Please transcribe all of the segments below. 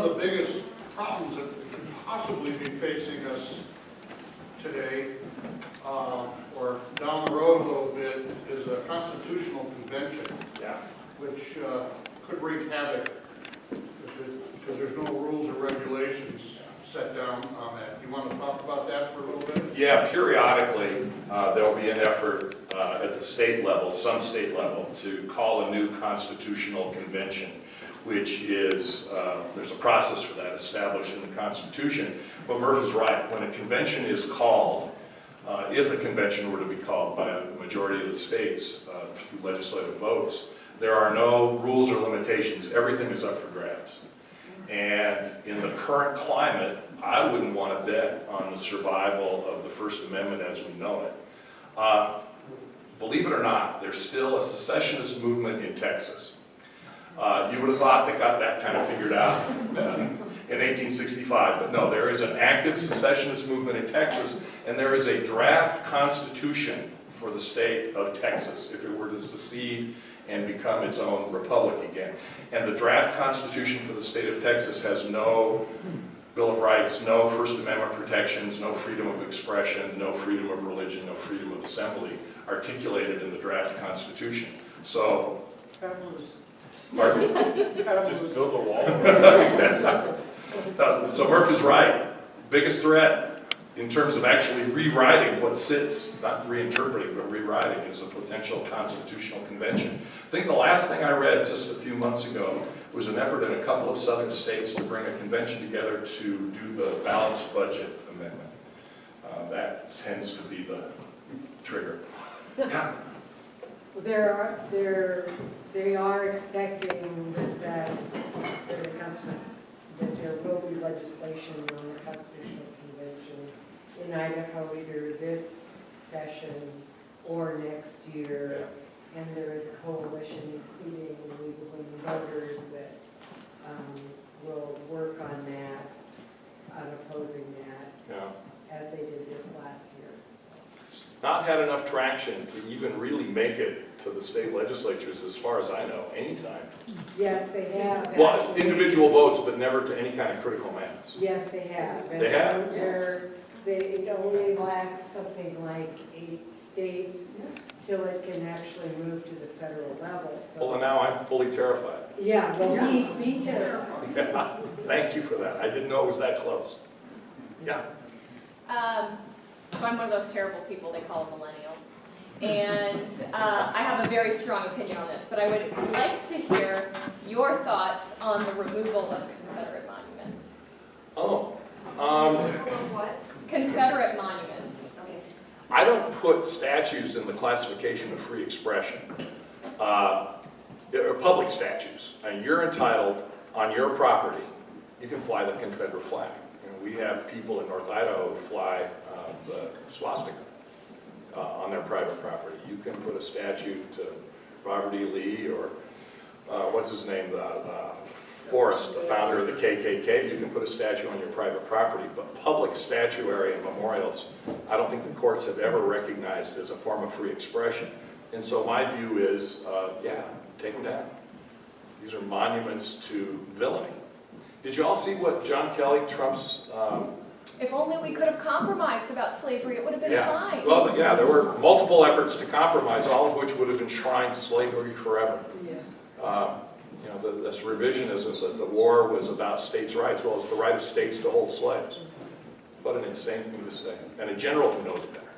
of the biggest problems that could possibly be facing us today, or down the road a little bit, is a constitutional convention. Yeah. Which could wreak havoc because there's no rules or regulations set down on that. You want to talk about that for a little bit? Yeah, periodically there'll be an effort at the state level, some state level, to call a new constitutional convention, which is, there's a process for that established in the Constitution. But Murph is right. When a convention is called, if a convention were to be called by a majority of the states through legislative votes, there are no rules or limitations. Everything is up for grabs. And in the current climate, I wouldn't want to bet on the survival of the First Amendment as we know it. Believe it or not, there's still a secessionist movement in Texas. You would have thought they got that kind of figured out in 1865, but no, there is an active secessionist movement in Texas, and there is a draft constitution for the state of Texas if it were to secede and become its own republic again. And the draft constitution for the state of Texas has no Bill of Rights, no First Amendment protections, no freedom of expression, no freedom of religion, no freedom of assembly articulated in the draft constitution. So, pardon? Just build a wall. So Murph is right. Biggest threat in terms of actually rewriting what sits, not reinterpreting, but rewriting, is a potential constitutional convention. I think the last thing I read just a few months ago was an effort in a couple of southern states to bring a convention together to do the balanced budget amendment. That tends to be the trigger. Yeah. They are expecting that there will be legislation on the Constitutional Convention in Idaho either this session or next year. And there is a coalition, including Libel voters, that will work on that, on opposing that, as they did this last year. So. Not had enough traction to even really make it to the state legislatures, as far as I know, anytime. Yes, they have. Well, actually. individual votes, but never to any kind of critical mass. Yes, they have. They have? It only lacks something like 8 states till it can actually move to the federal level. So, Well, now I'm fully terrified. yeah, well, be terrified. Yeah, thank you for that. I didn't know it was that close. Yeah. So I'm one of those terrible people they call millennials. And I have a very strong opinion on this, but I would like to hear your thoughts on the removal of Confederate monuments. Oh. What? Confederate monuments. Okay. I don't put statues in the classification of free expression. There are public statues, and you're entitled on your property. You can fly the Confederate flag. We have people in North Idaho who fly the swastika on their private property. You can put a statue to Robert E. Lee or what's his name, Forrest, the founder of the KKK. You can put a statue on your private property, but public statuary and memorials, I don't think the courts have ever recognized as a form of free expression. And so my view is, yeah, take them down. These are monuments to villainy. Did you all see what John Kelly, Trump's... If only we could have compromised about slavery, it would have been fine. Well, yeah, there were multiple efforts to compromise, all of which would have enshrined slavery forever. Yes. You know, this revisionism that the war was about states' rights. Well, it's the right of states to hold slaves. What an insane thing to say. And a general who knows better.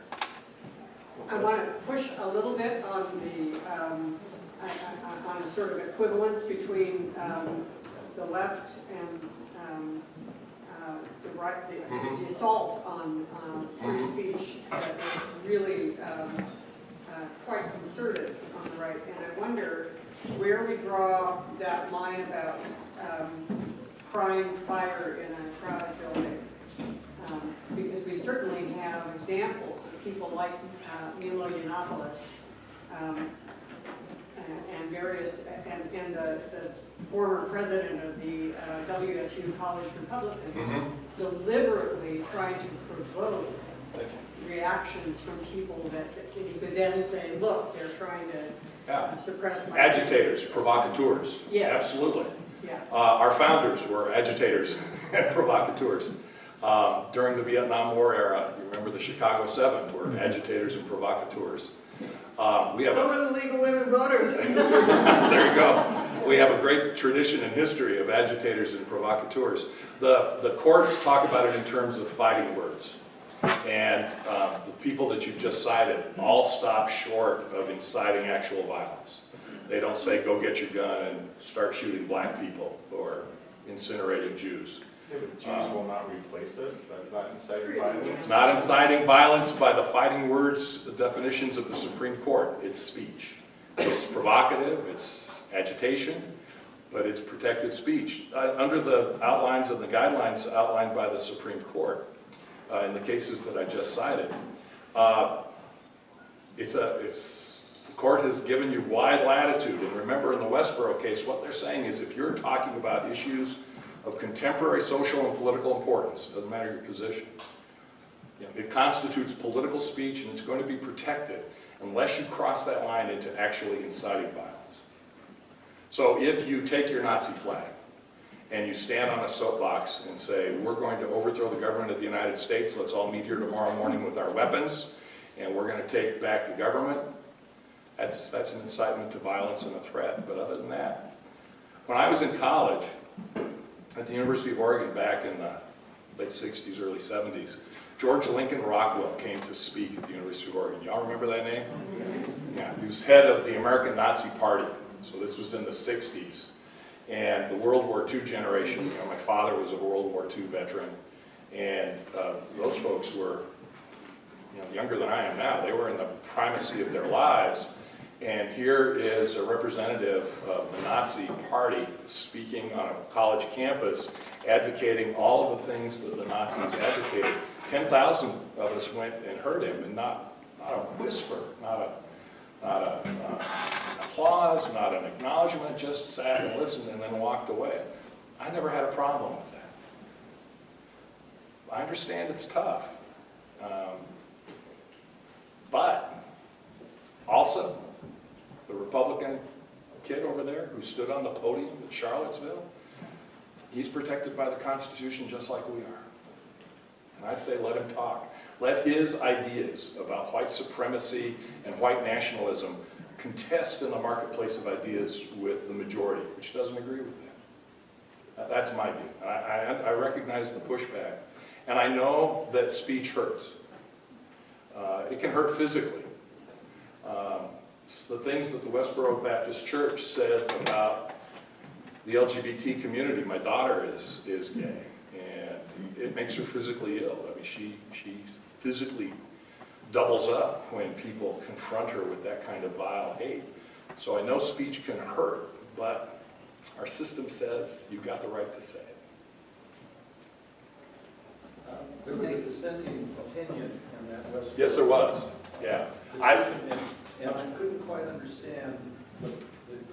I want to push a little bit on the on a sort of equivalence between the left and the right, the assault on free speech that is really quite concerted on the right. And I wonder where we draw that line about crying fire in a crowded building. Because we certainly have examples of people like Milo Yiannopoulos and various, and the former president of the WSU College Republicans deliberately trying to provoke reactions from people that you could then say, look, they're trying to Yeah. suppress my. Agitators, provocateurs. Yes. Absolutely. Yeah. Our founders were agitators and provocateurs. During the Vietnam War era, you remember the Chicago Seven were agitators and provocateurs. We have So are the League of Women Voters. there you go. We have a great tradition and history of agitators and provocateurs. The courts talk about it in terms of fighting words. And the people that you've just cited all stop short of inciting actual violence. They don't say, go get your gun and start shooting black people or incinerating Jews. Yeah, but Jews will not replace this? That's not inciting violence? It's not inciting violence by the fighting words, the definitions of the Supreme Court. It's speech. It's provocative, it's agitation, but it's protected speech. Under the outlines and the guidelines outlined by the Supreme Court, in the cases that I just cited, the court has given you wide latitude. And remember, in the Westboro case, what they're saying is if you're talking about issues of contemporary social and political importance, doesn't matter your position, it constitutes political speech and it's going to be protected unless you cross that line into actually inciting violence. So if you take your Nazi flag and you stand on a soapbox and say, we're going to overthrow the government of the United States, let's all meet here tomorrow morning with our weapons, and we're going to take back the government, that's an incitement to violence and a threat. But other than that, when I was in college at the University of Oregon back in the late 60s, early 70s, George Lincoln Rockwell came to speak at the University of Oregon. Y'all remember that name? Yeah, he was head of the American Nazi Party. So this was in the 60s. And the World War II generation, my father was a World War II veteran, and those folks were younger than I am now. They were in the primacy of their lives, and here is a representative of the Nazi Party speaking on a college campus, advocating all of the things that the Nazis advocated. 10,000 of us went and heard him, and not a whisper, not an applause, not an acknowledgement, just sat and listened and then walked away. I never had a problem with that. I understand it's tough. But also, the Republican kid over there who stood on the podium in Charlottesville, he's protected by the Constitution just like we are. And I say let him talk. Let his ideas about white supremacy and white nationalism contest in the marketplace of ideas with the majority, which doesn't agree with that. That's my view. I recognize the pushback. And I know that speech hurts. It can hurt physically. The things that the Westboro Baptist Church said about the LGBT community, my daughter is gay, and it makes her physically ill. I mean, she physically doubles up when people confront her with that kind of vile hate. So I know speech can hurt, but our system says you've got the right to say it. There was a dissenting opinion in that West. Yes, there was. Yeah. And I couldn't quite understand the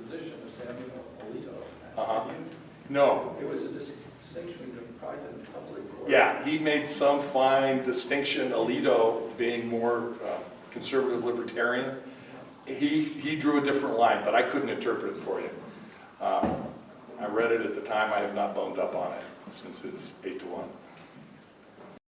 position of Samuel Alito. Can you? No. It was a distinction between private and public court. Yeah, he made some fine distinction, Alito being more conservative libertarian. He drew a different line, but I couldn't interpret it for you. I read it at the time. I have not boned up on it since it's 8-1.